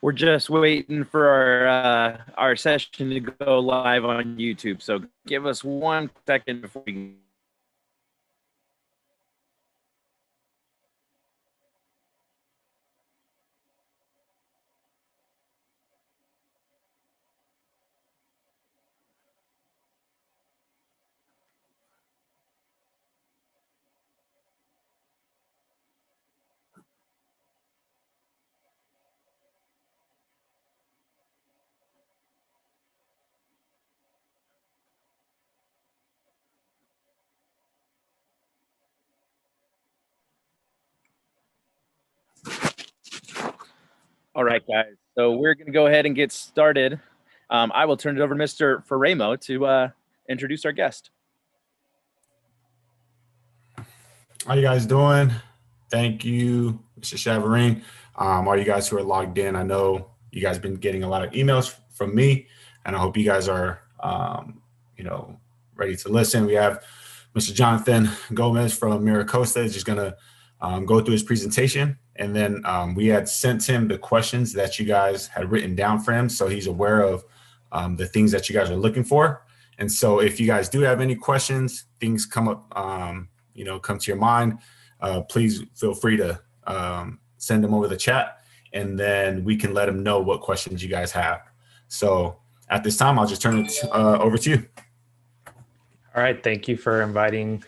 We're just waiting for our session to go live on YouTube. So give us 1 second before we. All right, guys. So we're going to go ahead and get started. I will turn it over to Mr. Ferramo to introduce our guest. How you guys doing? Thank you, Mr. Chavarin. All you guys who are logged in, I know you guys been getting a lot of emails from me, and I hope you guys are, ready to listen. We have Mr. Jonathan Gomez from MiraCosta is just going to go through his presentation, and then we had sent him the questions that you guys had written down for him, so he's aware of the things that you guys are looking for. And so if you guys do have any questions, things come up, come to your mind, please feel free to send them over the chat, and then we can let them know what questions you guys have. So at this time, I'll just turn it over to you. All right. Thank you for inviting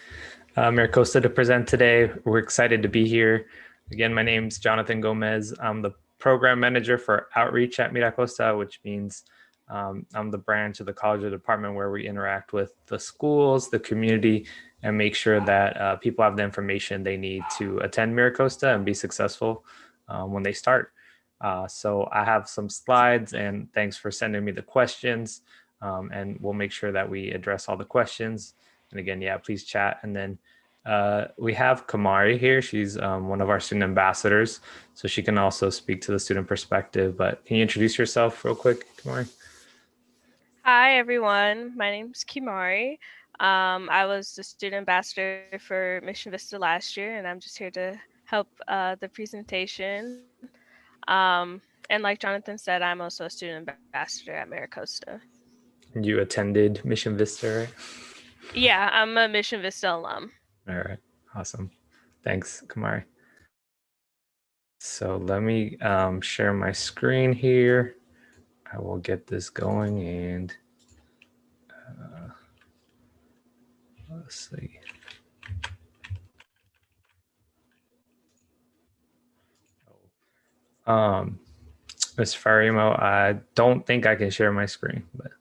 MiraCosta to present today. We're excited to be here. Again, my name's Jonathan Gomez. I'm the program manager for outreach at MiraCosta, which means I'm the branch of the college or department where we interact with the schools, the community, and make sure that people have the information they need to attend MiraCosta and be successful when they start. So I have some slides, and thanks for sending me the questions. And we'll make sure that we address all the questions. And again, yeah, please chat. And then we have Kamari here. She's one of our student ambassadors, so she can also speak to the student perspective. But can you introduce yourself real quick, Kamari? Hi, everyone. My name's Kimari. I was the student ambassador for Mission Vista last year, and I'm just here to help the presentation. And like Jonathan said, I'm also a student ambassador at MiraCosta. You attended Mission Vista, right? Yeah, I'm a Mission Vista alum. All right, awesome. Thanks, Kamari. So let me share my screen here. I will get this going, and let's see. Ms. Farimo, I don't think I can share my screen, but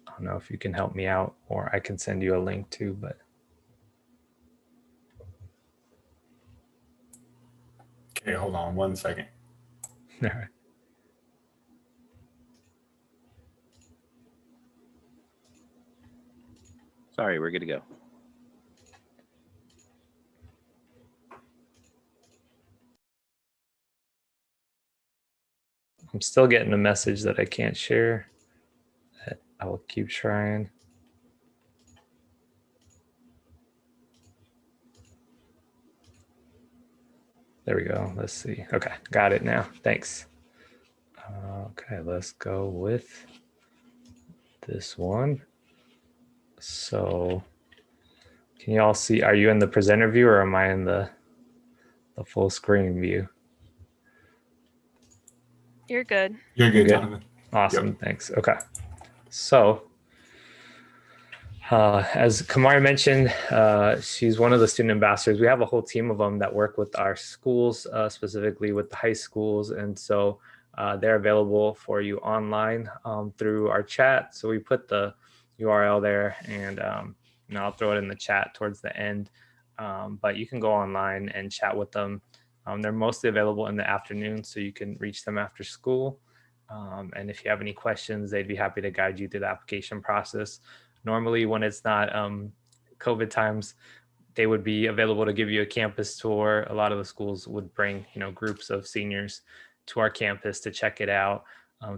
I don't know if you can help me out, or I can send you a link too, but. Okay, hold on 1 second. All right. Sorry, we're good to go. I'm still getting a message that I can't share. I will keep trying. There we go. Let's see. Okay, got it now. Thanks. Okay, let's go with this one. So can you all see, are you in the presenter view or am I in the full screen view? You're good. You're good, Jonathan. Awesome, yep. Thanks. Okay, so as Kamari mentioned, she's one of the student ambassadors. We have a whole team of them that work with our schools, specifically with the high schools. And so they're available for you online through our chat. So we put the URL there, and I'll throw it in the chat towards the end. But you can go online and chat with them. They're mostly available in the afternoon, so you can reach them after school. And if you have any questions, they'd be happy to guide you through the application process. Normally, when it's not COVID times, they would be available to give you a campus tour. A lot of the schools would bring, groups of seniors to our campus to check it out.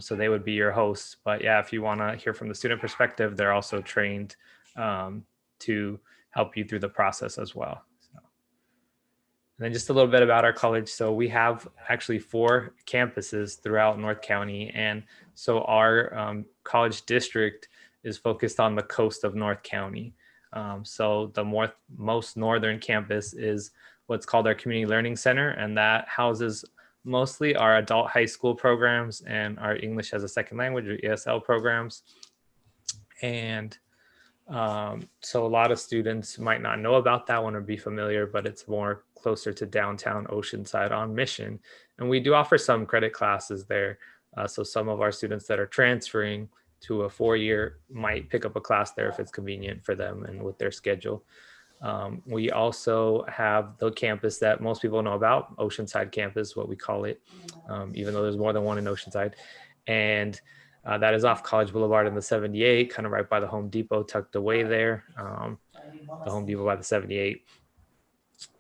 So they would be your hosts. But yeah, if you want to hear from the student perspective, they're also trained to help you through the process as well. So, And then just a little bit about our college. So we have actually 4 campuses throughout North County. And so our college district is focused on the coast of North County. So the most northern campus is what's called our Community Learning Center. And that houses mostly our adult high school programs and our English as a second language or ESL programs. And so a lot of students might not know about that one or be familiar, but it's more closer to downtown Oceanside on Mission. And we do offer some credit classes there. So some of our students that are transferring to a 4-year might pick up a class there if it's convenient for them and with their schedule. We also have the campus that most people know about, Oceanside campus, what we call it, even though there's more than one in Oceanside. And that is off College Boulevard in the 78, kind of right by the Home Depot, tucked away there, the Home Depot by the 78.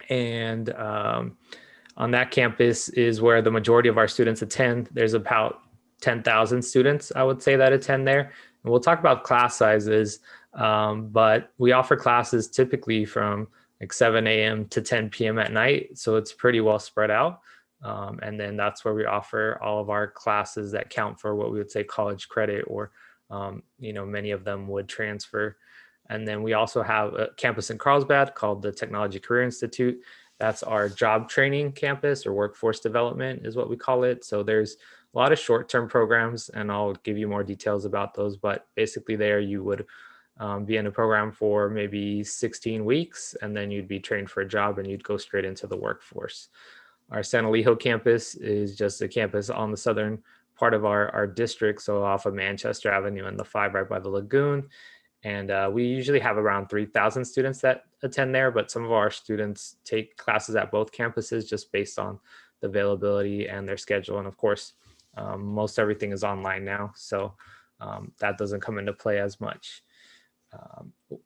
And on that campus is where the majority of our students attend. There's about 10,000 students, I would say, that attend there. And we'll talk about class sizes, but we offer classes typically from like 7 a.m. to 10 p.m. at night. So it's pretty well spread out. And then that's where we offer all of our classes that count for what we would say college credit, or, many of them would transfer. And then we also have a campus in Carlsbad called the Technology Career Institute. That's our job training campus, or workforce development is what we call it. So there's a lot of short-term programs, and I'll give you more details about those. But basically there you would be in a program for maybe 16 weeks, and then you'd be trained for a job and you'd go straight into the workforce. Our San Olijo campus is just a campus on the southern part of our district, so off of Manchester Avenue and the 5 right by the lagoon. And we usually have around 3,000 students that attend there, but some of our students take classes at both campuses just based on the availability and their schedule. And of course, most everything is online now, so that doesn't come into play as much.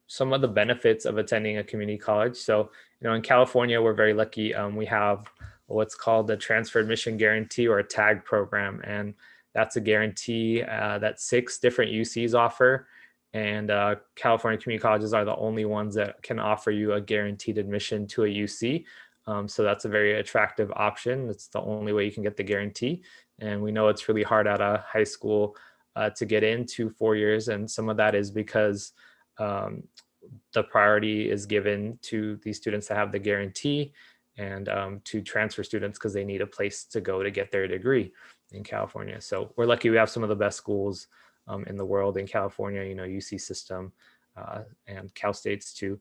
Some of the benefits of attending a community college. So, in California, we're very lucky. We have what's called the Transfer Admission Guarantee, or a TAG program. And that's a guarantee that 6 different UCs offer. And California community colleges are the only ones that can offer you a guaranteed admission to a UC. So that's a very attractive option. It's the only way you can get the guarantee. And we know it's really hard out of high school to get into 4 years. And some of that is because the priority is given to these students that have the guarantee, and to transfer students because they need a place to go to get their degree in California. So we're lucky we have some of the best schools in the world in California, UC system and Cal States too.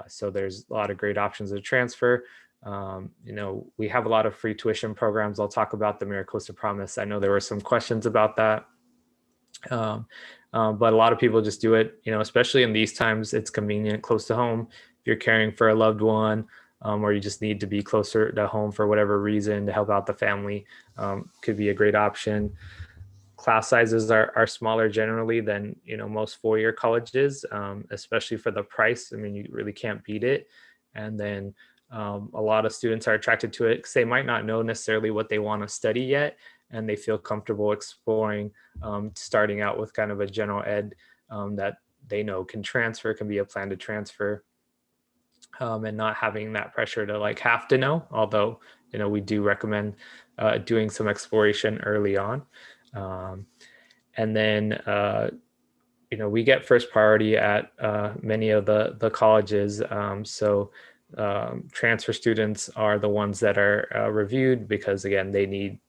So there's a lot of great options to transfer. We have a lot of free tuition programs. I'll talk about the MiraCosta Promise. I know there were some questions about that. But a lot of people just do it, especially in these times. It's convenient, close to home. If you're caring for a loved one, or you just need to be closer to home for whatever reason to help out the family, could be a great option. Class sizes are smaller generally than most 4-year colleges, especially for the price. I mean, you really can't beat it. And then a lot of students are attracted to it because they might not know necessarily what they want to study yet, and they feel comfortable exploring, starting out with kind of a general ed that they know can be a plan to transfer, and not having that pressure to have to know, although we do recommend doing some exploration early on. And then we get first priority at many of the colleges. So transfer students are the ones that are reviewed because, again, they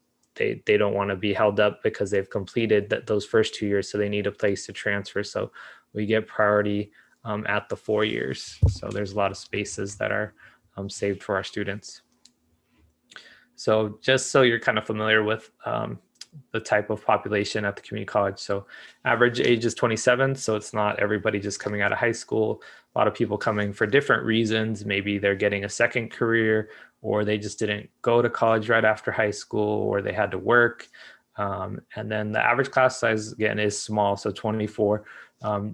don't want to be held up because they've completed those first 2 years, so they need a place to transfer. So we get priority at the 4 years. So there's a lot of spaces that are saved for our students. So just so you're kind of familiar with the type of population at the community college. So average age is 27. So it's not everybody just coming out of high school. A lot of people coming for different reasons. Maybe they're getting a second career, or they just didn't go to college right after high school, or they had to work. And then the average class size, again, is small. So 24.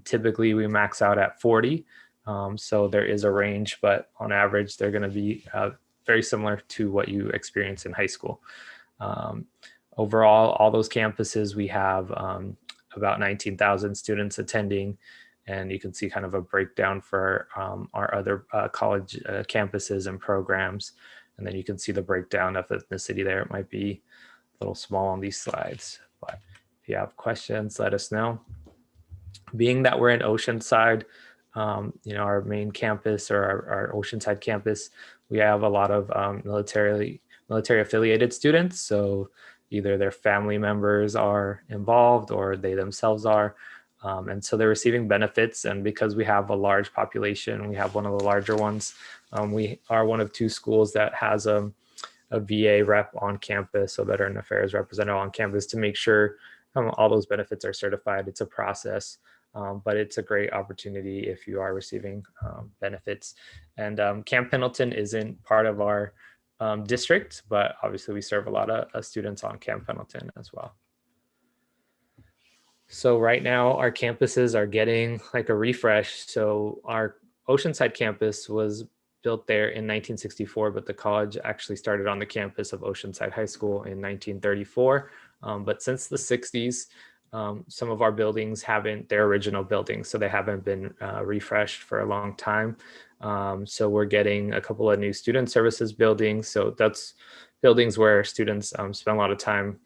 Typically we max out at 40. So there is a range, but on average, they're going to be very similar to what you experience in high school. Overall, all those campuses, we have about 19,000 students attending, and you can see kind of a breakdown for our other college campuses and programs. And then you can see the breakdown of ethnicity there. It might be a little small on these slides, but if you have questions, let us know. Being that we're in Oceanside, our main campus or our Oceanside campus, we have a lot of military affiliated students. So either their family members are involved or they themselves are. And so they're receiving benefits. And because we have a large population, we have one of the larger ones. We are one of 2 schools that has a VA rep on campus, so Veteran Affairs representative on campus, to make sure all those benefits are certified. It's a process, but it's a great opportunity if you are receiving benefits. And Camp Pendleton isn't part of our district, but obviously we serve a lot of students on Camp Pendleton as well. So right now our campuses are getting like a refresh. So our Oceanside campus was built there in 1964, but the college actually started on the campus of Oceanside High School in 1934. But since the 60s, some of our buildings they're original buildings, so they haven't been refreshed for a long time. So we're getting a couple of new student services buildings. So that's buildings where students spend a lot of time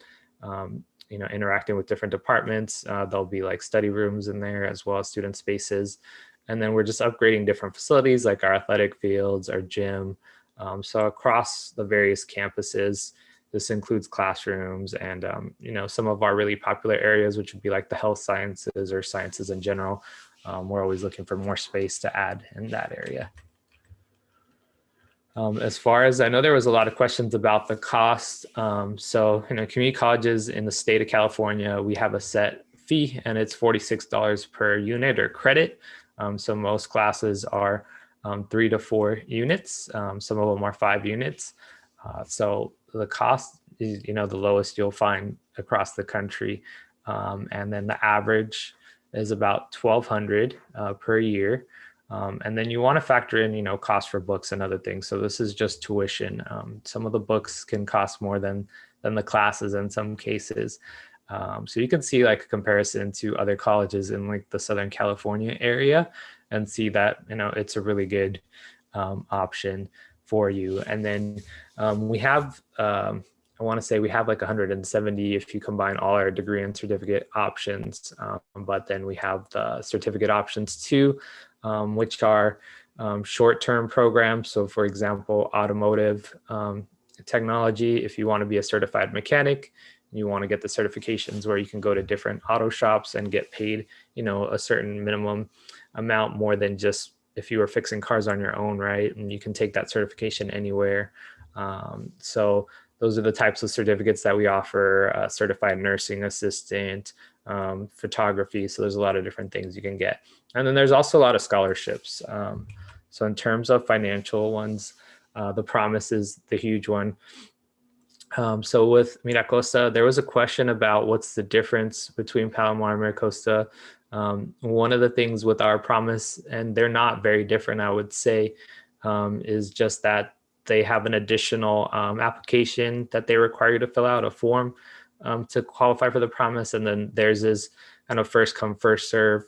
interacting with different departments. There'll be like study rooms in there as well as student spaces. And then we're just upgrading different facilities like our athletic fields, our gym. So across the various campuses, this includes classrooms and, some of our really popular areas, which would be like the health sciences or sciences in general. We're always looking for more space to add in that area. As far as I know, there was a lot of questions about the cost. So, community colleges in the state of California, we have a set fee and it's $46 per unit or credit. So most classes are 3 to 4 units. Some of them are 5 units. So the cost is, the lowest you'll find across the country. And then the average is about $1,200 per year. And then you want to factor in, cost for books and other things. So this is just tuition. Some of the books can cost more than the classes in some cases. So you can see like a comparison to other colleges in like the Southern California area and see that, it's a really good option for you. And then we have, I want to say we have like 170 if you combine all our degree and certificate options. But then we have the certificate options too, which are short-term programs. So for example, automotive technology, if you want to be a certified mechanic, you want to get the certifications where you can go to different auto shops and get paid, a certain minimum amount more than just if you were fixing cars on your own, right? And you can take that certification anywhere. So those are the types of certificates that we offer, certified nursing assistant, photography. So there's a lot of different things you can get. And then there's also a lot of scholarships. So in terms of financial ones, the Promise is the huge one. So with MiraCosta, there was a question about what's the difference between Palomar and MiraCosta. One of the things with our Promise, and they're not very different, I would say, is just that they have an additional application that they require you to fill out, a form to qualify for the Promise. And then theirs is kind of first come, first serve.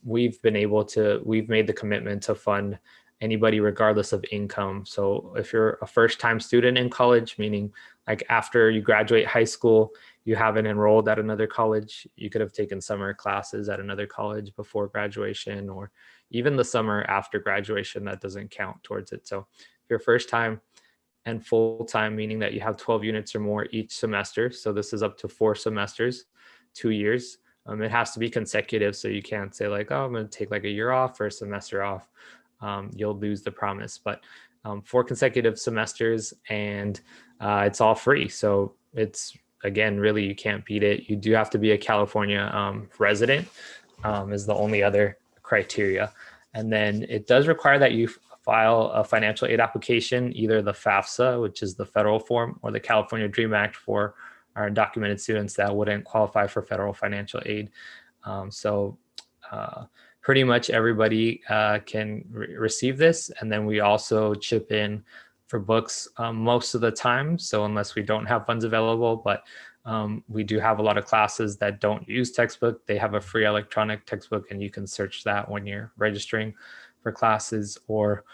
We've made the commitment to fund anybody regardless of income. So if you're a first-time student in college, meaning like after you graduate high school, you haven't enrolled at another college, you could have taken summer classes at another college before graduation, or even the summer after graduation, that doesn't count towards it. So if you're first time and full time, meaning that you have 12 units or more each semester. So this is up to 4 semesters, 2 years. It has to be consecutive. So you can't say like, oh, I'm going to take like a year off or a semester off. You'll lose the Promise, but 4 consecutive semesters, and it's all free. So it's, again, really, you can't beat it. You do have to be a California resident is the only other criteria. And then it does require that you file a financial aid application, either the FAFSA, which is the federal form, or the California DREAM Act for our undocumented students that wouldn't qualify for federal financial aid. Pretty much everybody can receive this. And then we also chip in for books most of the time. So unless we don't have funds available, but we do have a lot of classes that don't use textbook. They have a free electronic textbook, and you can search that when you're registering for classes, or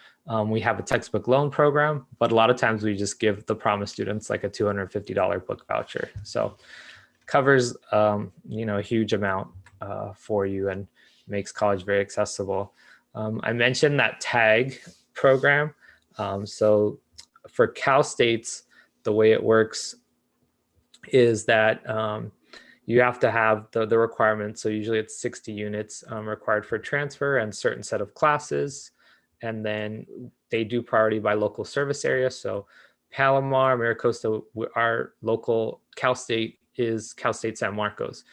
we have a textbook loan program, but a lot of times we just give the promise students like a $250 book voucher. So covers, a huge amount for you and makes college very accessible. I mentioned that tag program. So for Cal States, the way it works is that you have to have the requirements. So usually it's 60 units required for transfer and certain set of classes. And then they do priority by local service area. So Palomar, MiraCosta, our local Cal State is Cal State San Marcos.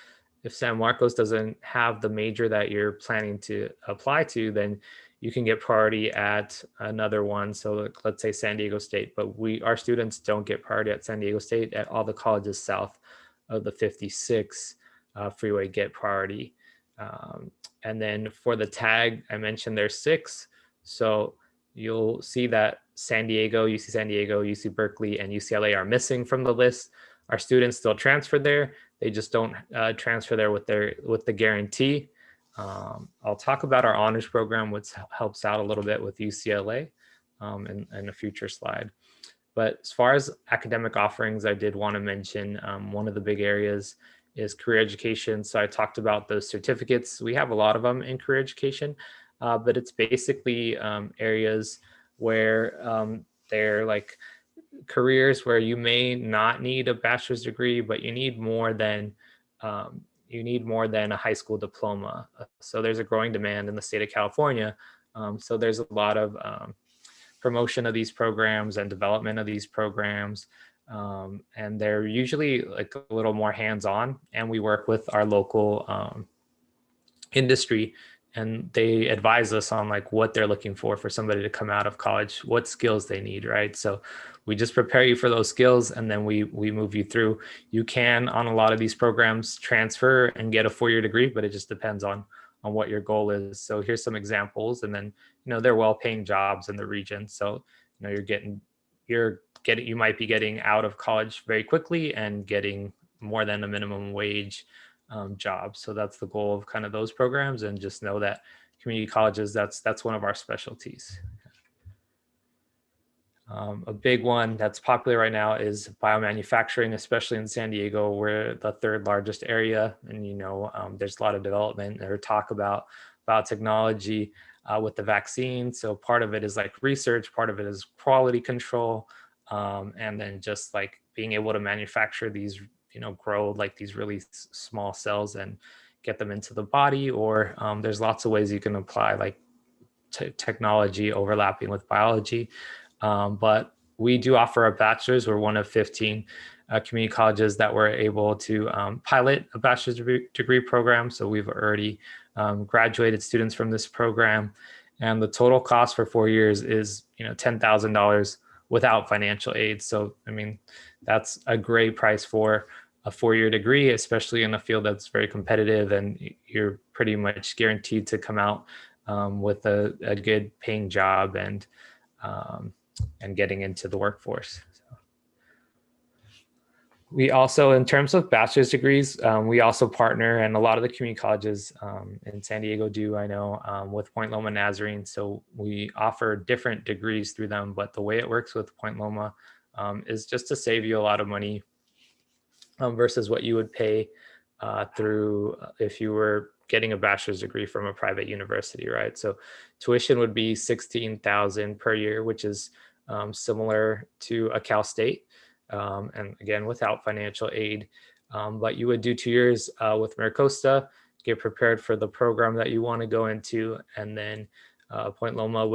If San Marcos doesn't have the major that you're planning to apply to, then you can get priority at another one. So let's say San Diego State, but our students don't get priority at San Diego State. At all the colleges south of the 56 freeway get priority. And then for the tag, I mentioned there's 6. So you'll see that San Diego, UC San Diego, UC Berkeley, and UCLA are missing from the list. Our students still transfer there. They just don't transfer there with the guarantee. I'll talk about our honors program, which helps out a little bit with UCLA in a future slide. But as far as academic offerings, I did want to mention one of the big areas is career education. So I talked about those certificates. We have a lot of them in career education, but it's basically areas where they're like careers where you may not need a bachelor's degree, but you need more than a high school diploma. So there's a growing demand in the state of California. So there's a lot of promotion of these programs and development of these programs. And they're usually like a little more hands-on, and we work with our local industry, and they advise us on like what they're looking for somebody to come out of college, what skills they need, right? So we just prepare you for those skills, and then we move you through. You can, on a lot of these programs, transfer and get a 4-year degree, but it just depends on what your goal is. So here's some examples, and then they're well-paying jobs in the region. So you might be getting out of college very quickly and getting more than a minimum wage job. So that's the goal of kind of those programs, and just know that community colleges, that's one of our specialties. A big one that's popular right now is biomanufacturing, especially in San Diego. We're the 3rd largest area, and there's a lot of development or talk about biotechnology with the vaccine. So part of it is like research, part of it is quality control, and then just like being able to manufacture these, grow like these really small cells and get them into the body. Or there's lots of ways you can apply like technology overlapping with biology. But we do offer a bachelor's. We're one of 15 community colleges that were able to pilot a bachelor's degree program. So we've already graduated students from this program, and the total cost for 4 years is $10,000 without financial aid. So I mean, that's a great price for a 4-year degree, especially in a field that's very competitive, and you're pretty much guaranteed to come out with a good paying job and getting into the workforce. So we also, in terms of bachelor's degrees, we also partner, and a lot of the community colleges in San Diego do, I know, with Point Loma Nazarene. So we offer different degrees through them, but the way it works with Point Loma is just to save you a lot of money versus what you would pay through if you were getting a bachelor's degree from a private university, right? So tuition would be $16,000 per year, which is similar to a Cal State, and again, without financial aid. But you would do 2 years with MiraCosta, get prepared for the program that you want to go into, and then Point Loma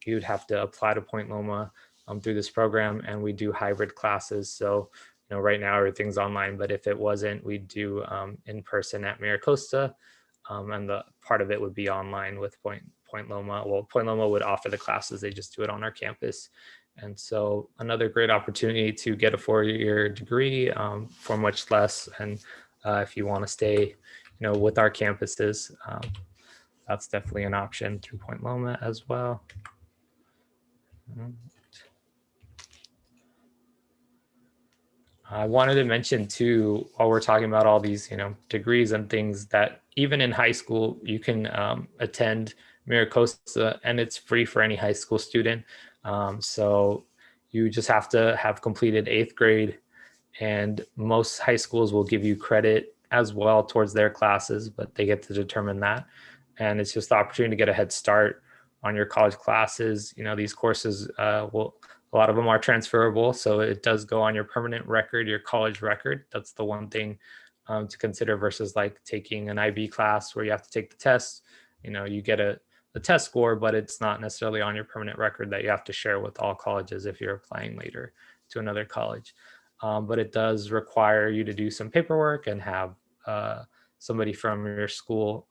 you'd have to apply to Point Loma through this program, and we do hybrid classes. So right now everything's online, but if it wasn't, we'd do in person at MiraCosta, and the part of it would be online with Point Loma. Well, Point Loma would offer the classes, they just do it on our campus. And so another great opportunity to get a 4-year degree for much less. And if you want to stay, with our campuses, that's definitely an option through Point Loma as well. I wanted to mention too, while we're talking about all these, degrees and things, that even in high school, you can attend MiraCosta, and it's free for any high school student. So you just have to have completed 8th grade, and most high schools will give you credit as well towards their classes, but they get to determine that. And it's just the opportunity to get a head start on your college classes. You know, these courses a lot of them are transferable, so it does go on your permanent record, your college record. That's the one thing to consider versus like taking an IB class where you have to take the test. You know, you get a test score, but it's not necessarily on your permanent record that you have to share with all colleges if you're applying later to another college. But it does require you to do some paperwork and have somebody from your school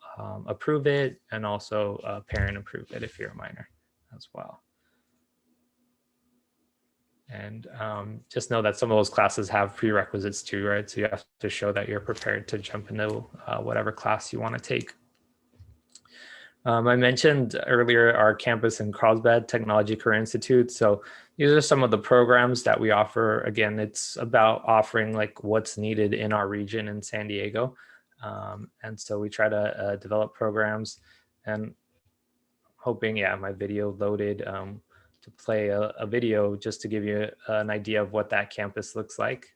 approve it, and also a parent approve it if you're a minor as well. And just know that some of those classes have prerequisites too, right? So you have to show that you're prepared to jump into whatever class you want to take. I mentioned earlier our campus in Carlsbad Technology Career Institute. So these are some of the programs that we offer. Again, it's about offering like what's needed in our region in San Diego. And so we try to develop programs, and hoping, yeah, my video loaded to play a video just to give you an idea of what that campus looks like.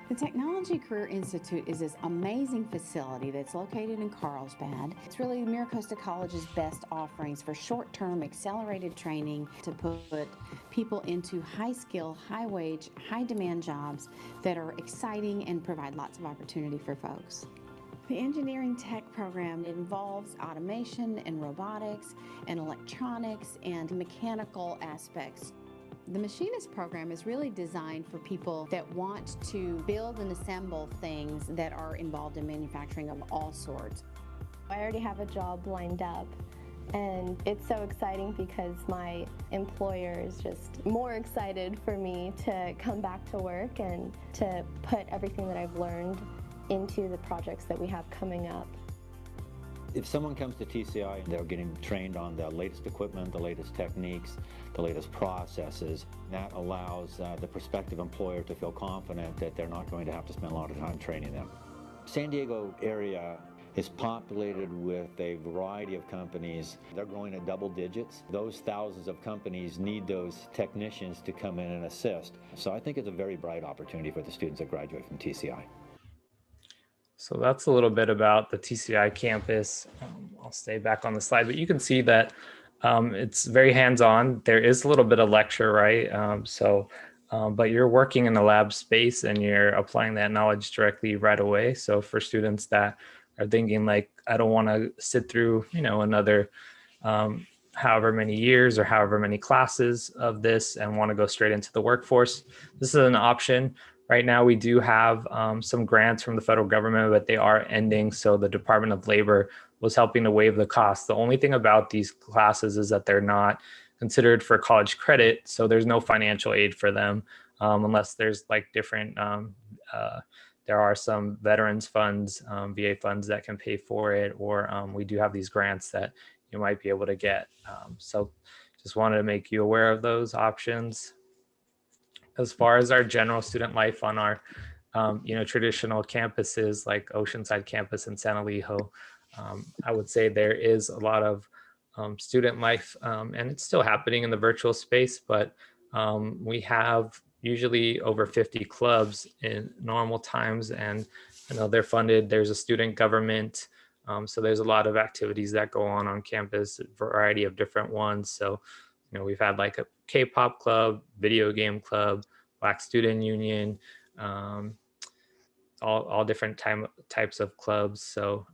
The Technology Career Institute is this amazing facility that's located in Carlsbad. It's really MiraCosta College's best offerings for short-term accelerated training to put people into high-skill, high-wage, high-demand jobs that are exciting and provide lots of opportunity for folks. The engineering tech program involves automation and robotics and electronics and mechanical aspects. The machinist program is really designed for people that want to build and assemble things that are involved in manufacturing of all sorts. I already have a job lined up, and it's so exciting because my employer is just more excited for me to come back to work and to put everything that I've learned into the projects that we have coming up. If someone comes to TCI and they're getting trained on the latest equipment, the latest techniques, the latest processes, that allows the prospective employer to feel confident that they're not going to have to spend a lot of time training them. San Diego area is populated with a variety of companies. They're growing at double digits. Those thousands of companies need those technicians to come in and assist. So I think it's a very bright opportunity for the students that graduate from TCI. So that's a little bit about the TCI campus. I'll stay back on the slide, but you can see that it's very hands-on. There is a little bit of lecture, right? But you're working in the lab space and you're applying that knowledge directly right away. So for students that are thinking like, I don't want to sit through, you know, another however many years or however many classes of this and want to go straight into the workforce, this is an option. Right now, we do have some grants from the federal government, but they are ending. So the Department of Labor was helping to waive the cost. The only thing about these classes is that they're not considered for college credit. So there's no financial aid for them unless there's like different, there are some veterans funds, VA funds that can pay for it, or we do have these grants that you might be able to get. So just wanted to make you aware of those options. As far as our general student life on our, traditional campuses like Oceanside campus and San Olijo, I would say there is a lot of student life, and it's still happening in the virtual space, but we have usually over 50 clubs in normal times, and they're funded. There's a student government, so there's a lot of activities that go on campus, a variety of different ones. So we've had like a K-pop club, video game club, Black Student Union, all different types of clubs. So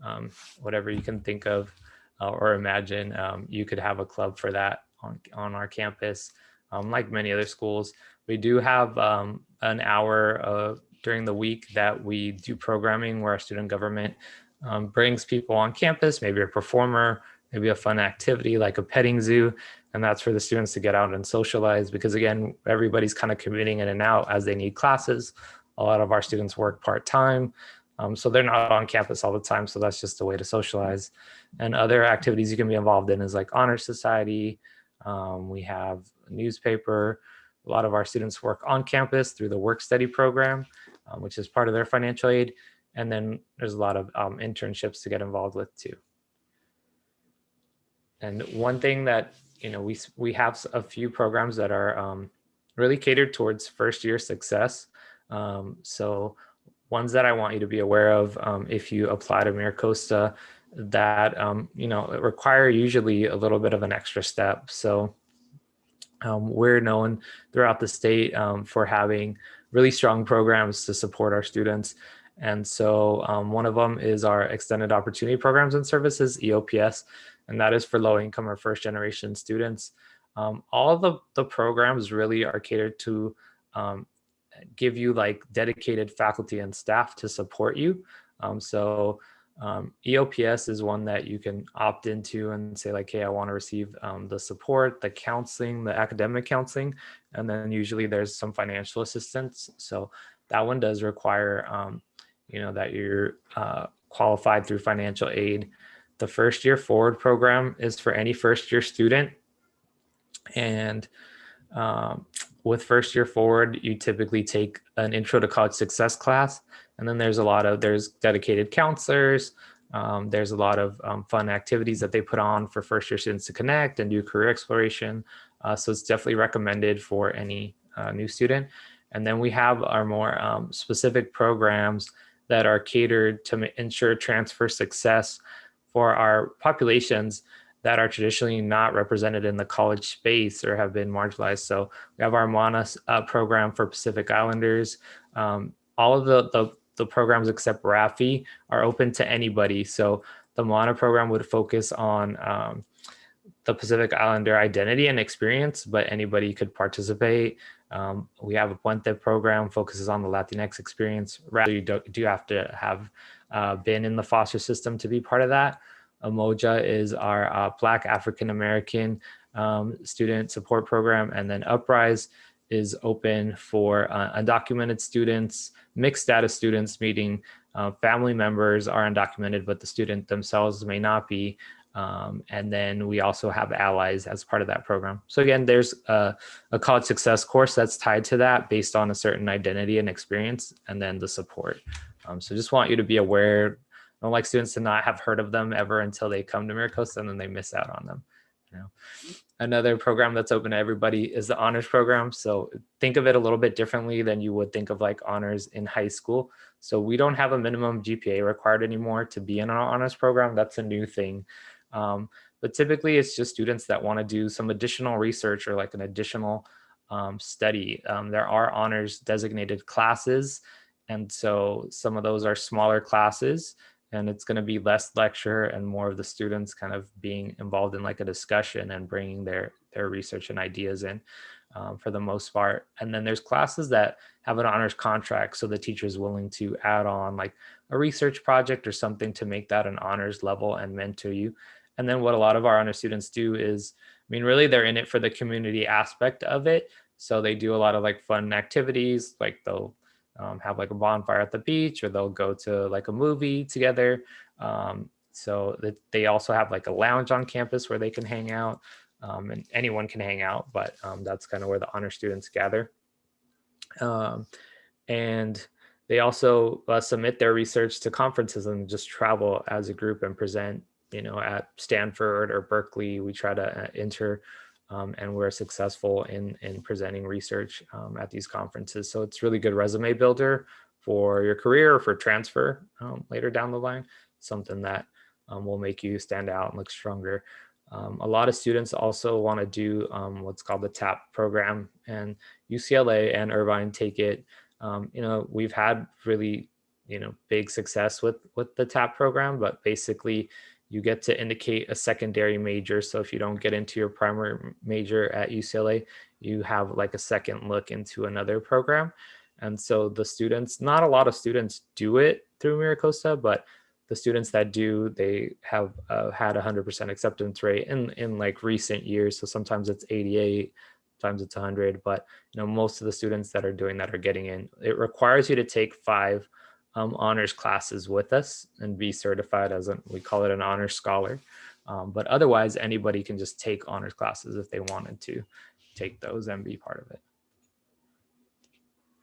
whatever you can think of or imagine, you could have a club for that on our campus. Like many other schools, we do have an hour during the week that we do programming where our student government brings people on campus, maybe a performer, maybe a fun activity like a petting zoo. And that's for the students to get out and socialize, because again, everybody's kind of commuting in and out as they need classes. A lot of our students work part-time, so they're not on campus all the time. So that's just a way to socialize. And other activities you can be involved in is like honor society. We have a newspaper. A lot of our students work on campus through the work study program, which is part of their financial aid. And then there's a lot of internships to get involved with too. And one thing that, we have a few programs that are really catered towards first year success. So ones that I want you to be aware of if you apply to MiraCosta that, require usually a little bit of an extra step. So we're known throughout the state for having really strong programs to support our students. And so one of them is our Extended Opportunity Programs and Services, EOPS, and that is for low income or first generation students. All of the programs really are catered to give you like dedicated faculty and staff to support you. EOPS is one that you can opt into and say like, hey, I want to receive the support, the counseling, the academic counseling, and then usually there's some financial assistance. So that one does require, that you're qualified through financial aid. The First Year Forward program is for any first year student. And with First Year Forward, you typically take an Intro to College Success class. And then there's dedicated counselors. There's a lot of fun activities that they put on for first year students to connect and do career exploration. So it's definitely recommended for any new student. And then we have our more specific programs that are catered to ensure transfer success for our populations that are traditionally not represented in the college space or have been marginalized. So we have our MANA program for Pacific Islanders. All of the programs except RAFI are open to anybody. So the MANA program would focus on the Pacific Islander identity and experience, but anybody could participate. We have a Puente program focuses on the Latinx experience. Rather, you do have to have been in the foster system to be part of that. Umoja is our Black African American student support program, and then Uprise is open for undocumented students, mixed status students, meaning family members are undocumented, but the student themselves may not be. And then we also have allies as part of that program. So again, there's a college success course that's tied to that based on a certain identity and experience, and then the support. So just want you to be aware. I don't like students to not have heard of them ever until they come to MiraCosta, and then they miss out on them. Another program that's open to everybody is the honors program. So think of it a little bit differently than you would think of like honors in high school. So we don't have a minimum GPA required anymore to be in our honors program. That's a new thing. But typically it's just students that want to do some additional research or like an additional study. There are honors designated classes. And so some of those are smaller classes, and it's going to be less lecture and more of the students kind of being involved in like a discussion and bringing their research and ideas in for the most part. And then there's classes that have an honors contract. So the teacher is willing to add on like a research project or something to make that an honors level and mentor you. And then what a lot of our honor students do is, really they're in it for the community aspect of it. So they do a lot of like fun activities, like they'll have like a bonfire at the beach, or they'll go to like a movie together. So that they also have like a lounge on campus where they can hang out, and anyone can hang out, but that's kind of where the honor students gather. And they also submit their research to conferences and just travel as a group and present, at Stanford or Berkeley. We try to enter and we're successful in presenting research at these conferences. So it's really good resume builder for your career or for transfer later down the line, something that will make you stand out and look stronger. A lot of students also want to do what's called the TAP program, and UCLA and Irvine take it. We've had really, big success with the TAP program, but basically you get to indicate a secondary major. So if you don't get into your primary major at UCLA, you have like a second look into another program. And so the students, not a lot of students do it through MiraCosta, but the students that do, they have had 100% acceptance rate in like recent years. So sometimes it's 88, sometimes it's 100, but most of the students that are doing that are getting in. It requires you to take 5 honors classes with us and be certified as we call it an honors scholar. But otherwise, anybody can just take honors classes if they wanted to take those and be part of it.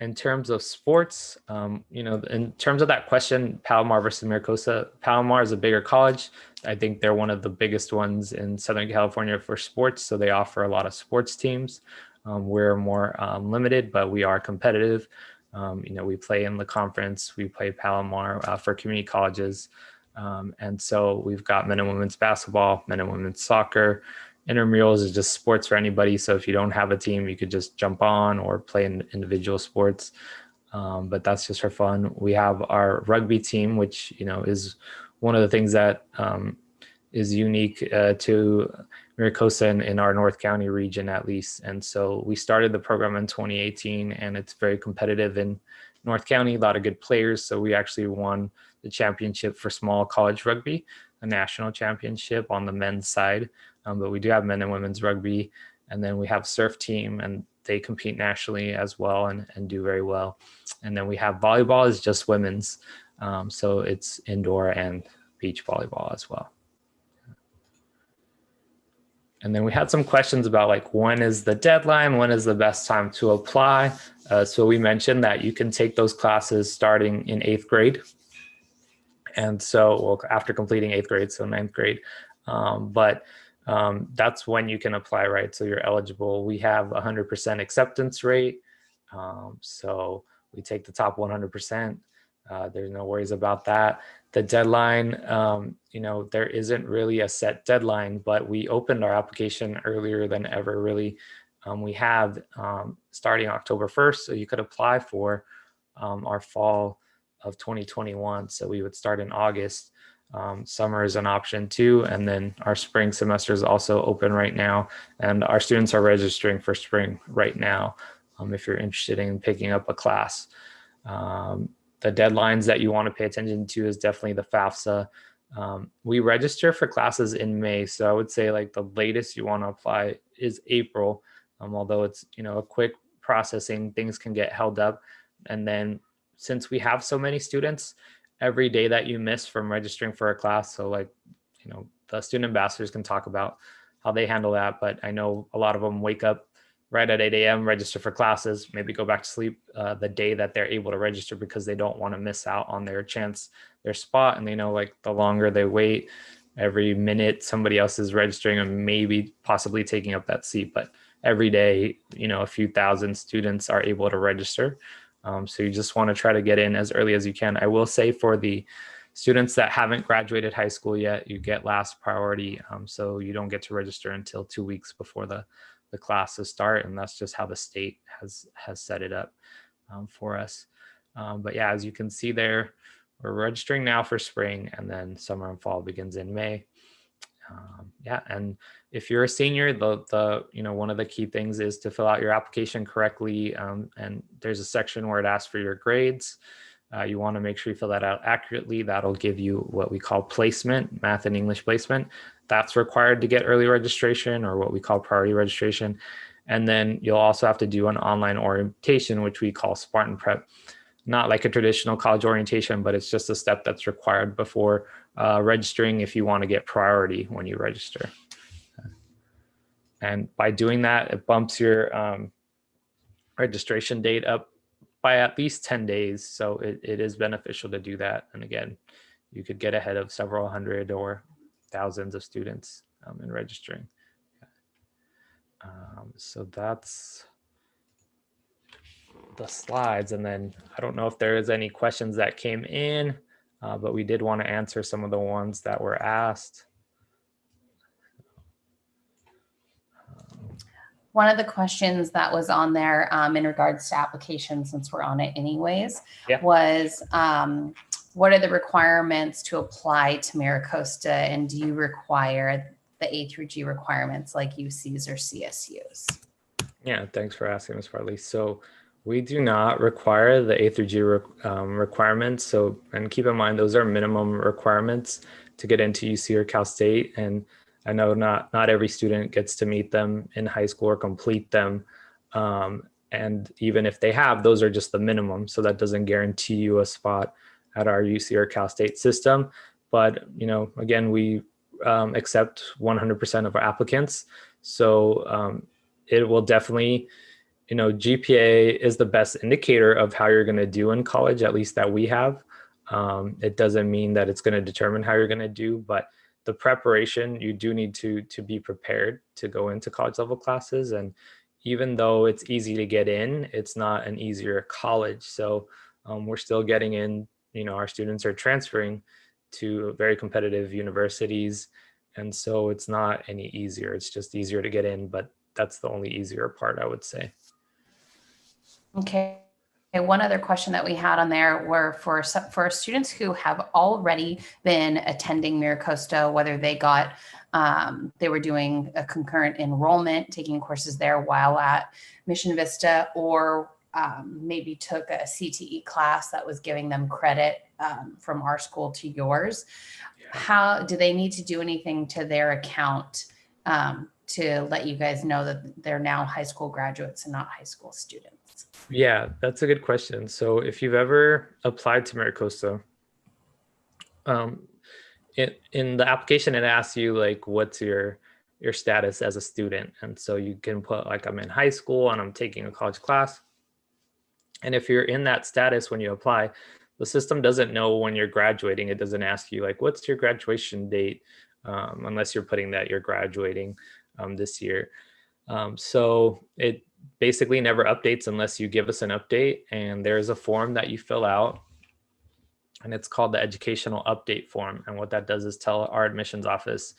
In terms of sports, in terms of that question, Palomar versus MiraCosta, Palomar is a bigger college. I think they're one of the biggest ones in Southern California for sports. So they offer a lot of sports teams. We're more limited, but we are competitive. We play in the conference. We play Palomar for community colleges. And so we've got men and women's basketball, men and women's soccer. Intramurals is just sports for anybody. So if you don't have a team, you could just jump on or play in individual sports. But that's just for fun. We have our rugby team, which, is one of the things that is unique to MiraCosta in our North County region, at least. And so we started the program in 2018, and it's very competitive in North County, a lot of good players. So we actually won the championship for small college rugby, a national championship on the men's side. But we do have men and women's rugby. And then we have surf team, and they compete nationally as well and do very well. And then we have volleyball is just women's. So it's indoor and beach volleyball as well. And then we had some questions about when is the deadline? When is the best time to apply? So we mentioned that you can take those classes starting in 8th grade. And so, after completing 8th grade, so 9th grade. That's when you can apply, right? So you're eligible. We have 100% acceptance rate. So we take the top 100%. There's no worries about that. The deadline, there isn't really a set deadline, but we opened our application earlier than ever, really. We have starting October 1st, so you could apply for our fall of 2021. So we would start in August. Summer is an option too. And then our spring semester is also open right now. And our students are registering for spring right now if you're interested in picking up a class. The deadlines that you want to pay attention to is definitely the FAFSA. We register for classes in May. So I would say the latest you want to apply is April. Although it's, a quick processing, things can get held up. And then since we have so many students, every day that you miss from registering for a class, so the student ambassadors can talk about how they handle that, but I know a lot of them wake up right at 8 a.m., register for classes, maybe go back to sleep the day that they're able to register because they don't want to miss out on their spot. And they know the longer they wait, every minute somebody else is registering and maybe possibly taking up that seat. But every day, a few thousand students are able to register. So you just want to try to get in as early as you can. I will say for the students that haven't graduated high school yet, you get last priority. So you don't get to register until 2 weeks before the classes start. And that's just how the state has set it up for us. But yeah, as you can see there, we're registering now for spring, and then summer and fall begins in May. And if you're a senior, the one of the key things is to fill out your application correctly. And there's a section where it asks for your grades. You want to make sure you fill that out accurately. That'll give you what we call placement, math and English placement. That's required to get early registration, or what we call priority registration. And then you'll also have to do an online orientation, which we call Spartan Prep. Not like a traditional college orientation, but it's just a step that's required before registering if you want to get priority when you register. And by doing that, it bumps your registration date up by at least 10 days. So it is beneficial to do that. And again, you could get ahead of several hundred or thousands of students in registering. So that's the slides. And then I don't know if there is any questions that came in, but we did want to answer some of the ones that were asked. One of the questions that was on there in regards to applications, since we're on it anyways, was what are the requirements to apply to MiraCosta, and do you require the A through G requirements like UCs or CSUs? Yeah, thanks for asking, Ms. Farley. So we do not require the A through G requirements. So, and keep in mind, those are minimum requirements to get into UC or Cal State. And I know not every student gets to meet them in high school or complete them. And even if they have, those are just the minimum. So that doesn't guarantee you a spot at our UC or Cal State system. But, again, we accept 100% of our applicants. So it will definitely, GPA is the best indicator of how you're going to do in college, at least that we have. It doesn't mean that it's going to determine how you're going to do, but the preparation, you do need to be prepared to go into college level classes. And even though it's easy to get in, it's not an easier college. So we're still getting in, our students are transferring to very competitive universities. And so it's not any easier. It's just easier to get in, but that's the only easier part, I would say. Okay. One other question that we had on there were for students who have already been attending MiraCosta, whether they were doing a concurrent enrollment, taking courses there while at Mission Vista, or maybe took a CTE class that was giving them credit from our school to yours. How do they need to do anything to their account to let you guys know that they're now high school graduates and not high school students? Yeah, that's a good question. So if you've ever applied to MiraCosta, in the application, it asks you like, what's your status as a student? And so you can put like, I'm in high school and I'm taking a college class. And if you're in that status when you apply, the system doesn't know when you're graduating. It doesn't ask you like, what's your graduation date? Unless you're putting that you're graduating this year. So it basically never updates unless you give us an update. And there's a form that you fill out, and it's called the educational update form. And what that does is tell our admissions office,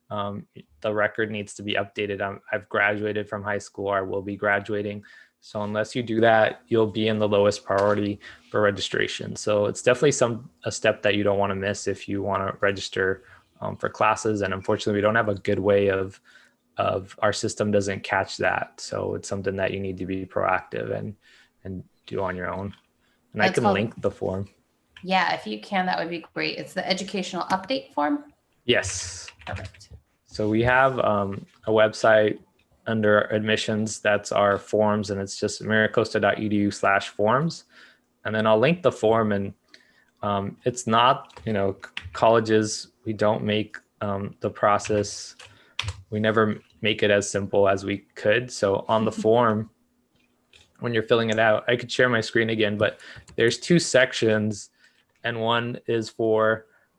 the record needs to be updated. I've graduated from high school, or I will be graduating. So unless you do that, you'll be in the lowest priority for registration. So it's definitely a step that you don't want to miss if you want to register for classes. And unfortunately, we don't have a good way of our system doesn't catch that. So it's something that you need to be proactive and do on your own. And I can link the form. Yeah, if you can, that would be great. It's the educational update form. Yes. Perfect. So we have a website under admissions. That's our forms, and it's just miracosta.edu/forms. And then I'll link the form. And it's not, colleges, we don't make the process. We never make it as simple as we could. So on the form, when you're filling it out, I could share my screen again, but there's 2 sections. And one is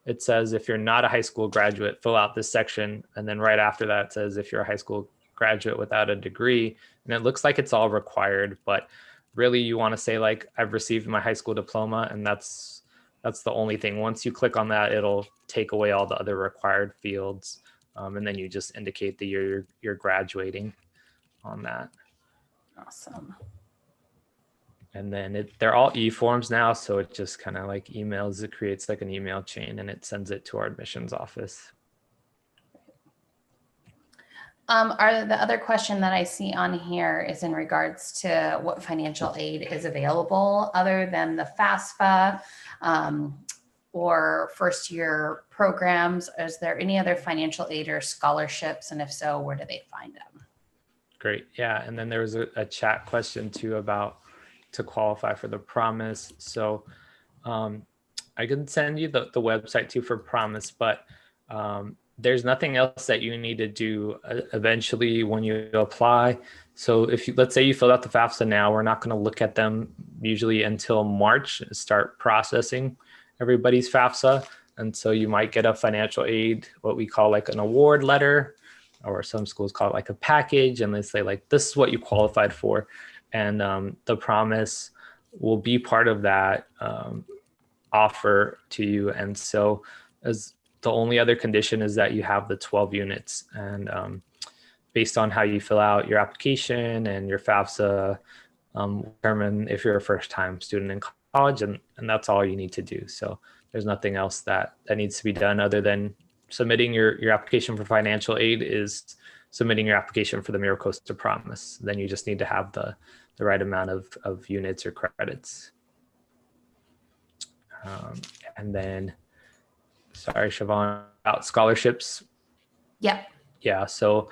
it says, if you're not a high school graduate, fill out this section. And then right after that, it says, if you're a high school graduate without a degree. And it looks like it's all required, but really you want to say like, I've received my high school diploma. And that's the only thing. Once you click on that, it'll take away all the other required fields. And then you just indicate the year you're graduating on that. Awesome. And then they're all e-forms now. So it just kind of like emails, it creates like an email chain and it sends it to our admissions office. The other question that I see on here is in regards to what financial aid is available other than the FAFSA or first year programs. Is there any other financial aid or scholarships? And if so, where do they find them? Great. Yeah. And then there was a chat question too about to qualify for the Promise. So I can send you the website too for Promise, but there's nothing else that you need to do eventually when you apply. So let's say you filled out the FAFSA now, we're not going to look at them usually until March and start processing everybody's FAFSA. And so you might get a financial aid, what we call like an award letter, or some schools call it like a package. And they say like, this is what you qualified for. And the Promise will be part of that offer to you. And so as the only other condition is that you have the 12 units, and based on how you fill out your application and your FAFSA, determine if you're a first-time student in college, and that's all you need to do. So there's nothing else that needs to be done other than submitting your application for financial aid is submitting your application for the MiraCosta Promise. Then you just need to have the right amount of units or credits. And then, sorry, Siobhan, about scholarships. Yeah. Yeah. So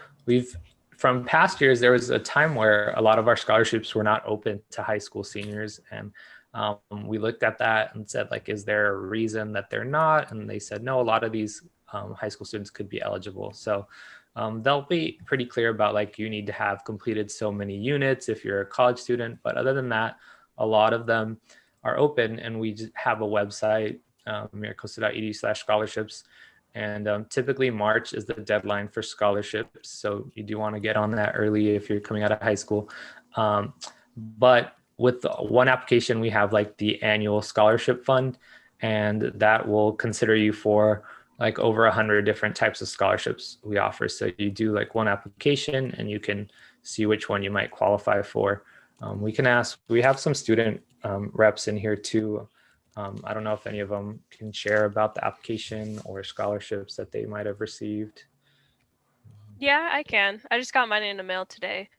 from past years, there was a time where a lot of our scholarships were not open to high school seniors. And We looked at that and said, like, is there a reason that they're not? And they said, no, a lot of these high school students could be eligible. So they'll be pretty clear about, like, you need to have completed so many units if you're a college student. But other than that, a lot of them are open, and we just have a website, miracosta.edu/scholarships. And typically March is the deadline for scholarships. So you do want to get on that early if you're coming out of high school. But with one application, we have like the annual scholarship fund, and that will consider you for like over 100 different types of scholarships we offer. So you do like one application and you can see which one you might qualify for. We have some student reps in here too. I don't know if any of them can share about the application or scholarships that they might have received. Yeah, I can. I just got mine in the mail today.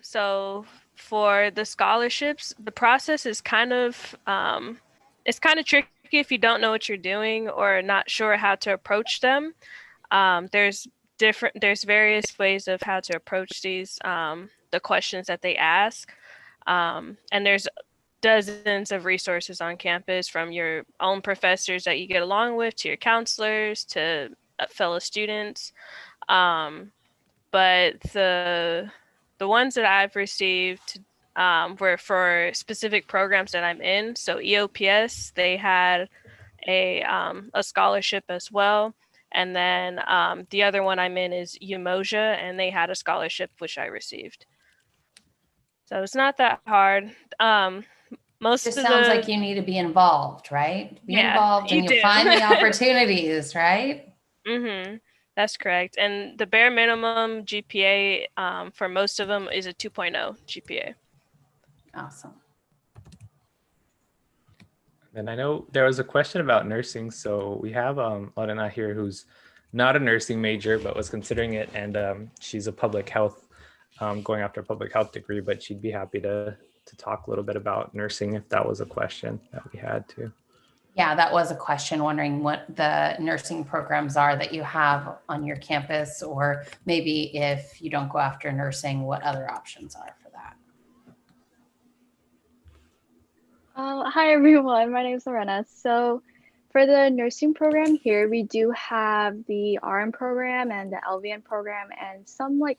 So for the scholarships, the process is kind of tricky if you don't know what you're doing or not sure how to approach them. There's various ways of how to approach these, the questions that they ask. And there's dozens of resources on campus, from your own professors that you get along with to your counselors to fellow students. But the ones that I've received were for specific programs that I'm in. So Eops, they had a scholarship as well. And then the other one I'm in is Umoja, and they had a scholarship which I received. So it's not that hard. It sounds like you need to be involved, right? Be involved and you'll find the opportunities, right? Mm-hmm. That's correct. And the bare minimum GPA for most of them is a 2.0 GPA. Awesome. And I know there was a question about nursing. So we have Lorena here, who's not a nursing major, but was considering it. And she's a public health, going after a public health degree, but she'd be happy to talk a little bit about nursing if that was a question that we had too. Yeah, that was a question, wondering what the nursing programs are that you have on your campus, or maybe if you don't go after nursing, what other options are for that. Hi, everyone. My name is Lorena. So for the nursing program here, we do have the RN program and the LVN program and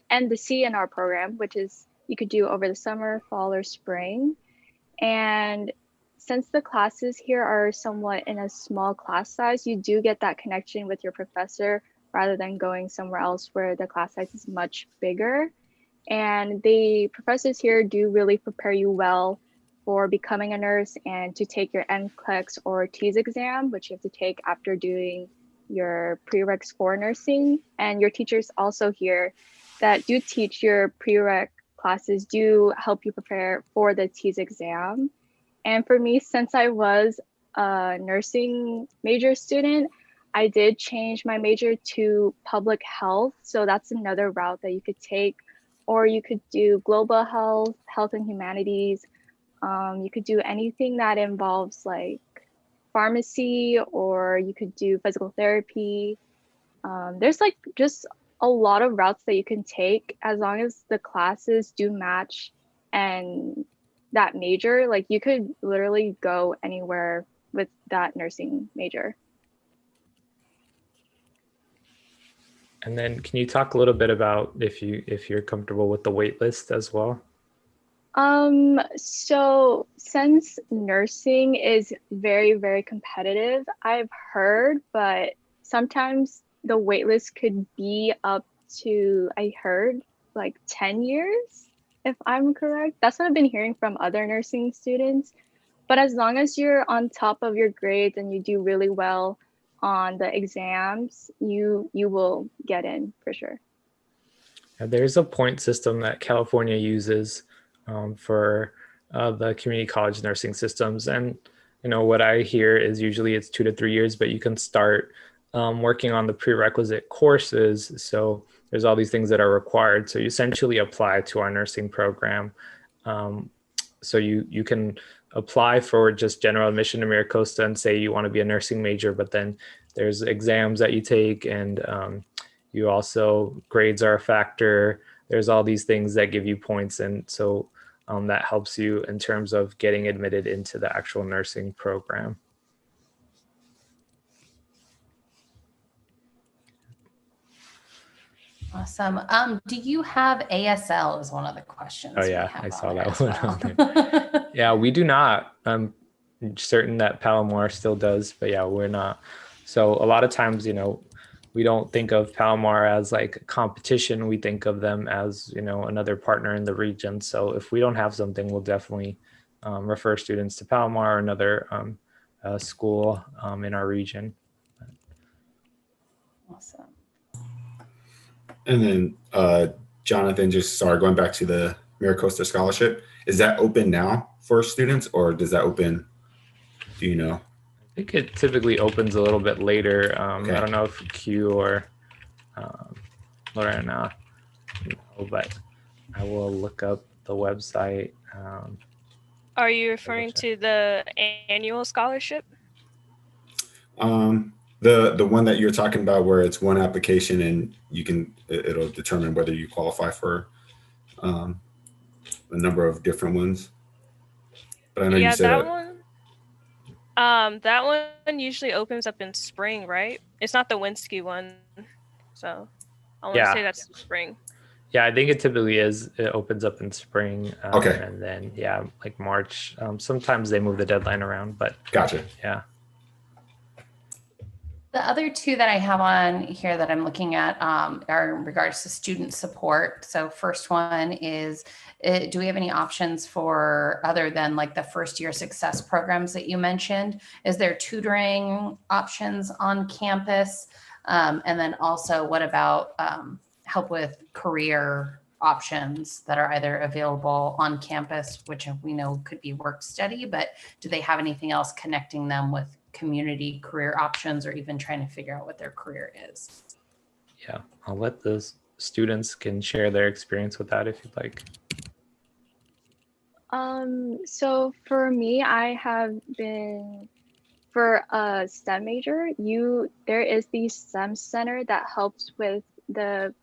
and the CNR program, which is you could do over the summer, fall, or spring. And since the classes here are somewhat in a small class size, you do get that connection with your professor rather than going somewhere else where the class size is much bigger. And the professors here do really prepare you well for becoming a nurse and to take your NCLEX or TEAS exam, which you have to take after doing your prereqs for nursing. And your teachers also here that do teach your prereq classes do help you prepare for the TEAS exam. And for me, since I was a nursing major student, I did change my major to public health. So that's another route that you could take, or you could do global health, health and humanities. You could do anything that involves like pharmacy, or you could do physical therapy. There's like just a lot of routes that you can take as long as the classes do match and that major. Like you could literally go anywhere with that nursing major. And then can you talk a little bit about if you're comfortable with the wait list as well? So since nursing is very, very competitive, I've heard, but sometimes the wait list could be up to, I heard, like 10 years, if I'm correct. That's what I've been hearing from other nursing students. But as long as you're on top of your grades and you do really well on the exams, you will get in for sure. There's a point system that California uses for the community college nursing systems. And, you know, what I hear is usually it's 2 to 3 years, but you can start working on the prerequisite courses. So there's all these things that are required. So you essentially apply to our nursing program. So you can apply for just general admission to MiraCosta and say you want to be a nursing major, but then there's exams that you take, and you also, grades are a factor. There's all these things that give you points. And so that helps you in terms of getting admitted into the actual nursing program. Awesome. Do you have ASL is one of the questions. Oh yeah, I saw that one on there. Yeah, we do not. I'm certain that Palomar still does, but yeah, we're not. So a lot of times, we don't think of Palomar as like competition. We think of them as, another partner in the region. So if we don't have something, we'll definitely refer students to Palomar or another school in our region. Awesome. And then Jonathan, going back to the MiraCosta scholarship, is that open now for students, or does that open, do you know? I think it typically opens a little bit later. Okay. I don't know if Q or Lorena know, but I will look up the website. Are you referring to the annual scholarship? The one that you're talking about, where it's one application and it'll determine whether you qualify for a number of different ones. But I know you said that one usually opens up in spring, right? It's not the Winsky one, so I want to say that's spring. Yeah, I think it typically is. It opens up in spring. Okay. And then like March. Sometimes they move the deadline around, but gotcha. Yeah. The other two that I have on here that I'm looking at are in regards to student support. So first one is, do we have any options for, other than like the first year success programs that you mentioned? Is there tutoring options on campus? And then also, what about help with career options that are either available on campus, which we know could be work study, but do they have anything else connecting them with community career options, or even trying to figure out what their career is? Yeah, I'll let the students can share their experience with that if you'd like. So for me, I have been, for a STEM major, there is the STEM center that helps with the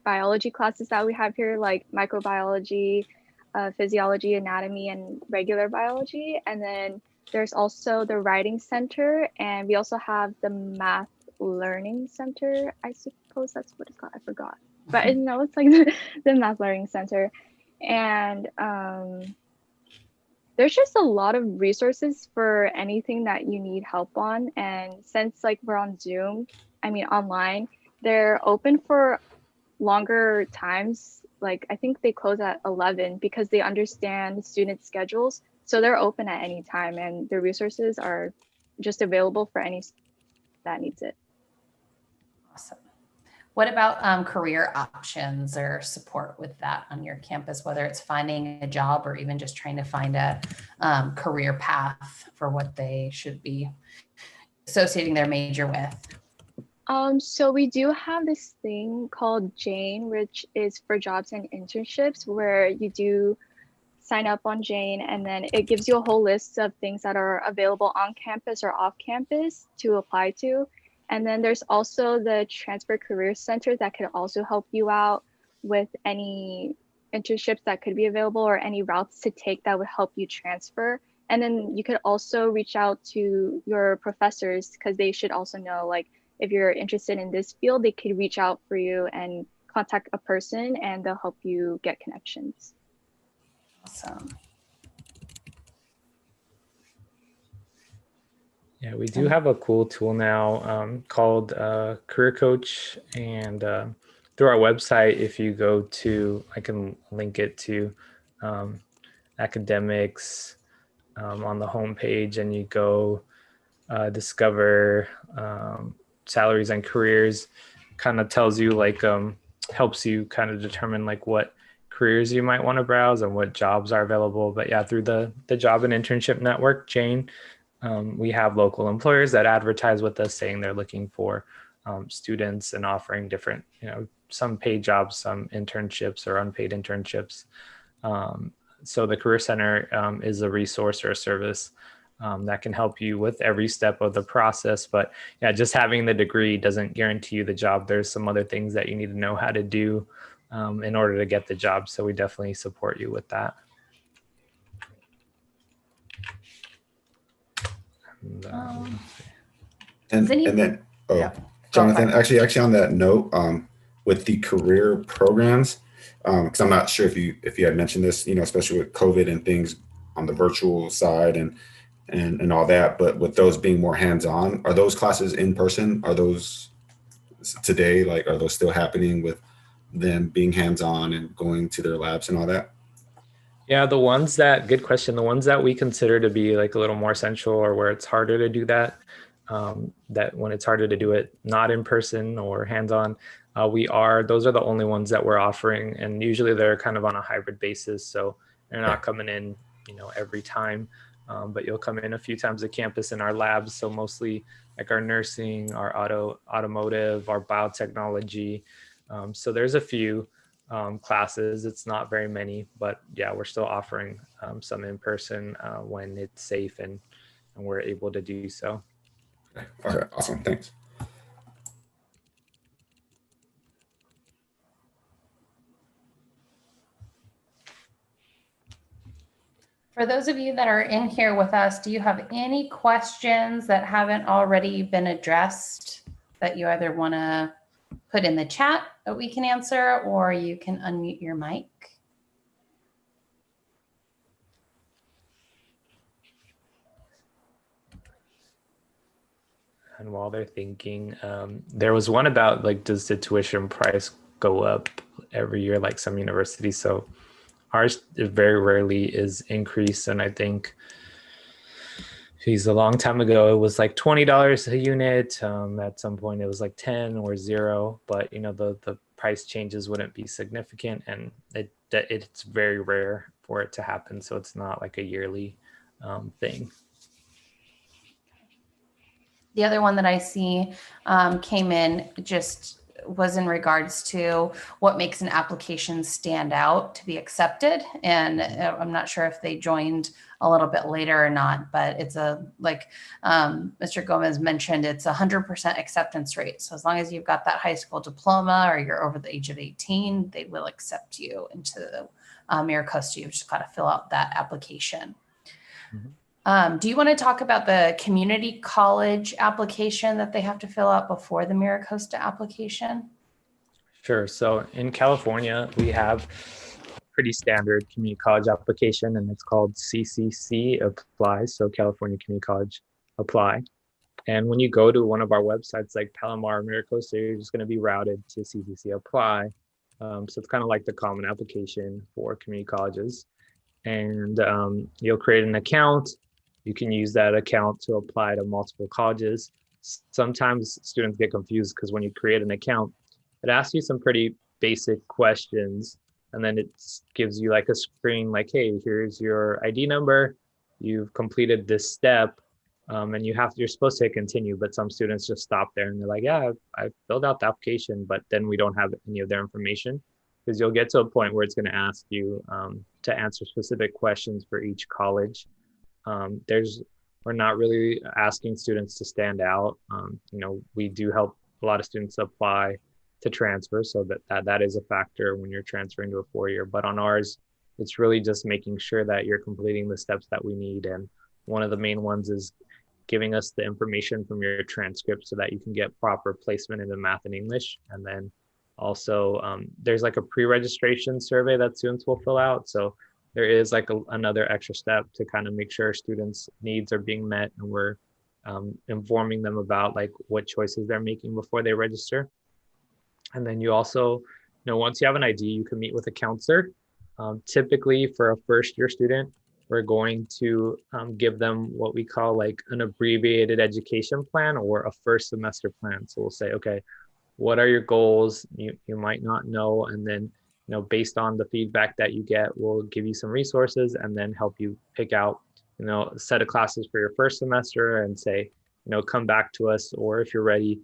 biology classes that we have here, like microbiology, physiology, anatomy, and regular biology. And then there's also the writing center, and we also have the math learning center. I suppose that's what it's called. I forgot, but I know it's like the math learning center. And there's just a lot of resources for anything that you need help on. And since like we're on Zoom, online, they're open for longer times. Like I think they close at 11 because they understand student schedules. So they're open at any time, and the resources are just available for any that needs it. Awesome. What about career options or support with that on your campus, whether it's finding a job or even just trying to find a career path for what they should be associating their major with? So we do have this thing called Jane, which is for jobs and internships, where you do sign up on Jane, and then it gives you a whole list of things that are available on campus or off campus to apply to. And then there's also the Transfer Career Center that could also help you out with any internships that could be available or any routes to take that would help you transfer. And then you could also reach out to your professors, because they should also know, like, if you're interested in this field, they could reach out for you and contact a person, and they'll help you get connections. Awesome. Yeah, we do have a cool tool now called Career Coach, and through our website, if you go to, I can link it to academics on the homepage, and you go discover salaries and careers, kind of tells you like helps you kind of determine like what careers you might want to browse and what jobs are available. But yeah, through the job and internship network, Jane, we have local employers that advertise with us saying they're looking for students and offering different, some paid jobs, some internships or unpaid internships. So the Career Center is a resource or a service that can help you with every step of the process. But yeah, just having the degree doesn't guarantee you the job. There's some other things that you need to know how to do in order to get the job. So we definitely support you with that. Um, And any- then, yeah, Jonathan, actually on that note, with the career programs, because I'm not sure if you had mentioned this, especially with COVID and things on the virtual side and all that, but with those being more hands-on, are those classes in person? Are those today, like, are those still happening with them being hands-on and going to their labs and all that? Yeah, good question. The ones that we consider to be like a little more essential or where it's harder to do that, that when it's harder to do it not in person or hands-on, those are the only ones that we're offering. And usually they're kind of on a hybrid basis. So they're not coming in, every time, but you'll come in a few times at campus in our labs. So mostly like our nursing, our automotive, our biotechnology. So there's a few classes. It's not very many, but yeah, we're still offering some in person when it's safe and we're able to do so. Okay, awesome, thanks. For those of you that are in here with us, do you have any questions that haven't already been addressed that you either want to put in the chat that we can answer, or you can unmute your mic? And while they're thinking, there was one about like, does the tuition price go up every year like some universities? So ours very rarely is increased. And I think, a long time ago, it was like $20 a unit. At some point it was like 10 or 0, but the price changes wouldn't be significant, and it's very rare for it to happen. So it's not like a yearly thing. The other one that I see came in was in regards to what makes an application stand out to be accepted. And I'm not sure if they joined a little bit later or not, but it's Mr. Gomez mentioned, it's 100% acceptance rate. So as long as you've got that high school diploma or you're over the age of 18, they will accept you into MiraCosta. You've just got to fill out that application. Mm-hmm. Do you want to talk about the community college application that they have to fill out before the MiraCosta application? Sure. So in California, we have a pretty standard community college application, and it's called CCC Apply, so California Community College Apply. And when you go to one of our websites like Palomar or MiraCosta, you're just going to be routed to CCC Apply. So it's kind of like the common application for community colleges. And you'll create an account. You can use that account to apply to multiple colleges. Sometimes students get confused because when you create an account, it asks you some pretty basic questions, and then it gives you like a screen like, hey, here's your ID number. You've completed this step, and you're supposed to continue, but some students just stop there and they're like, yeah, I filled out the application, but then we don't have any of their information, because you'll get to a point where it's going to ask you to answer specific questions for each college. We're not really asking students to stand out. We do help a lot of students apply to transfer, so that is a factor when you're transferring to a 4-year. But on ours, it's really just making sure that you're completing the steps that we need. And one of the main ones is giving us the information from your transcript so that you can get proper placement in the math and English. And then also there's like a pre-registration survey that students will fill out. So there is like another extra step to kind of make sure students' needs are being met, and we're informing them about like what choices they're making before they register. And then you also, once you have an ID, you can meet with a counselor. Typically for a first-year student, we're going to give them what we call like an abbreviated education plan or a first semester plan. So we'll say, okay, what are your goals? You might not know, and then based on the feedback that you get, we'll give you some resources and then help you pick out, a set of classes for your first semester and say, come back to us. Or if you're ready,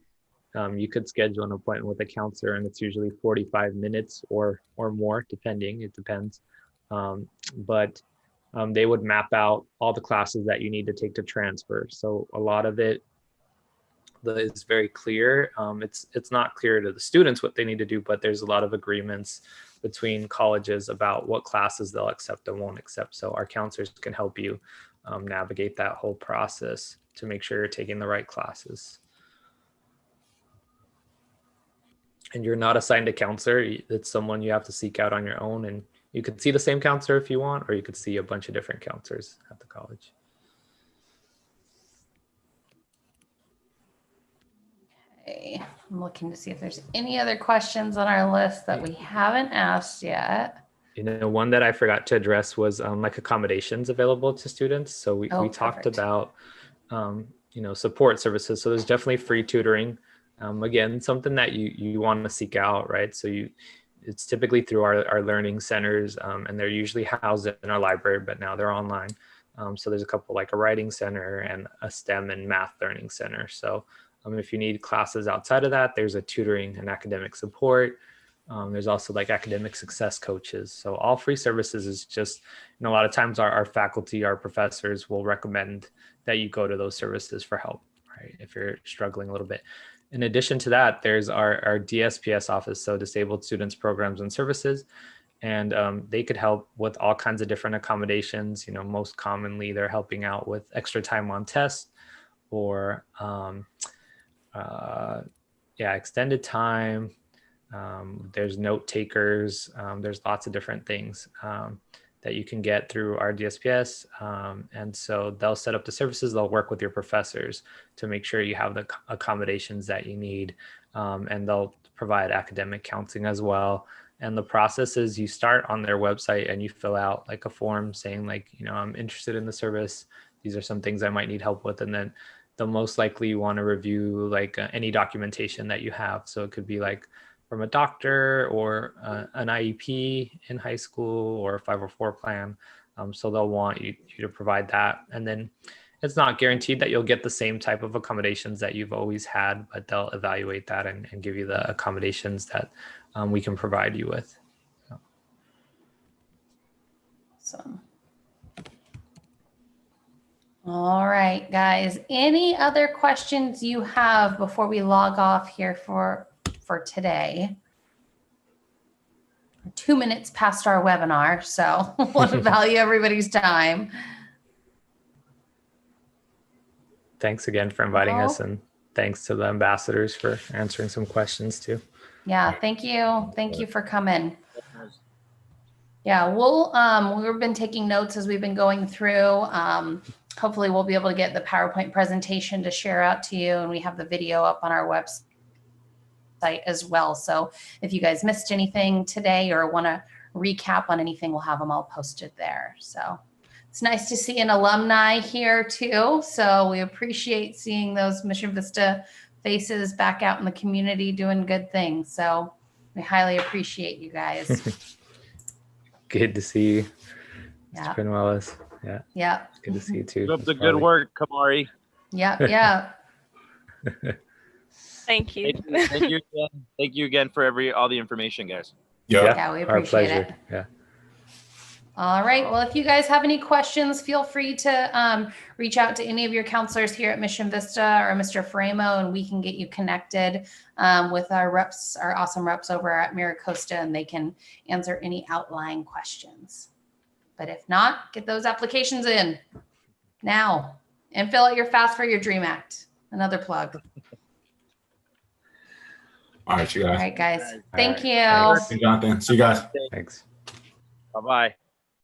you could schedule an appointment with a counselor, and it's usually 45 minutes or more, depending. It depends. But they would map out all the classes that you need to take to transfer. So a lot of it is very clear. It's not clear to the students what they need to do, but there's a lot of agreements between colleges about what classes they'll accept and won't accept. So our counselors can help you navigate that whole process to make sure you're taking the right classes. And you're not assigned a counselor. It's someone you have to seek out on your own. And you could see the same counselor if you want, or you could see a bunch of different counselors at the college. Okay, I'm looking to see if there's any other questions on our list that we haven't asked yet. You know, one that I forgot to address was like accommodations available to students. So we talked about, you know, support services. So there's definitely free tutoring. Again, something that you want to seek out, right? So it's typically through our learning centers, and they're usually housed in our library, but now they're online. So there's a couple, like a writing center and a STEM and math learning center. So if you need classes outside of that, there's a tutoring and academic support. There's also like academic success coaches. So all free services is just, you know, a lot of times our faculty, our professors will recommend that you go to those services for help, right? If you're struggling a little bit. In addition to that, there's our DSPS office, so Disabled Students Programs and Services, and they could help with all kinds of different accommodations. You know, most commonly they're helping out with extra time on tests, or extended time. There's note takers. There's lots of different things that you can get through our DSPS. And so they'll set up the services, they'll work with your professors to make sure you have the accommodations that you need. And they'll provide academic counseling as well. And the process is you start on their website and you fill out like a form saying like, you know, I'm interested in the service. These are some things I might need help with. And then they'll most likely want to review like any documentation that you have. So it could be like from a doctor or an IEP in high school or a 504 plan. So they'll want you to provide that. And then it's not guaranteed that you'll get the same type of accommodations that you've always had, but they'll evaluate that and give you the accommodations that we can provide you with. So. Awesome. All right, guys. Any other questions you have before we log off here for today? 2 minutes past our webinar, so I want to value everybody's time. Thanks again for inviting us, and thanks to the ambassadors for answering some questions too. Yeah, thank you. Thank you for coming. Yeah, we've been taking notes as we've been going through. Hopefully we'll be able to get the PowerPoint presentation to share out to you, and we have the video up on our website as well. So if you guys missed anything today or want to recap on anything, we'll have them all posted there. So it's nice to see an alumni here too. So we appreciate seeing those Mission Vista faces back out in the community doing good things. So we highly appreciate you guys. Good to see you. Yeah. Mr. Wallace. Yeah. Yeah. Good to see you too. Keep up the good work, Kamari. Yeah. Yeah. Thank you. Thank you again for all the information, guys. Yeah, we appreciate it. Yeah. All right. Well, if you guys have any questions, feel free to reach out to any of your counselors here at Mission Vista or Mr. Faremo, and we can get you connected with our reps, our awesome reps over at MiraCosta, and they can answer any outlying questions. But if not, get those applications in now and fill out your FAFSA for your DREAM Act. Another plug. All right, you guys. All right, guys. Thank you. Thanks, Jonathan. See you guys. Thanks. Bye-bye.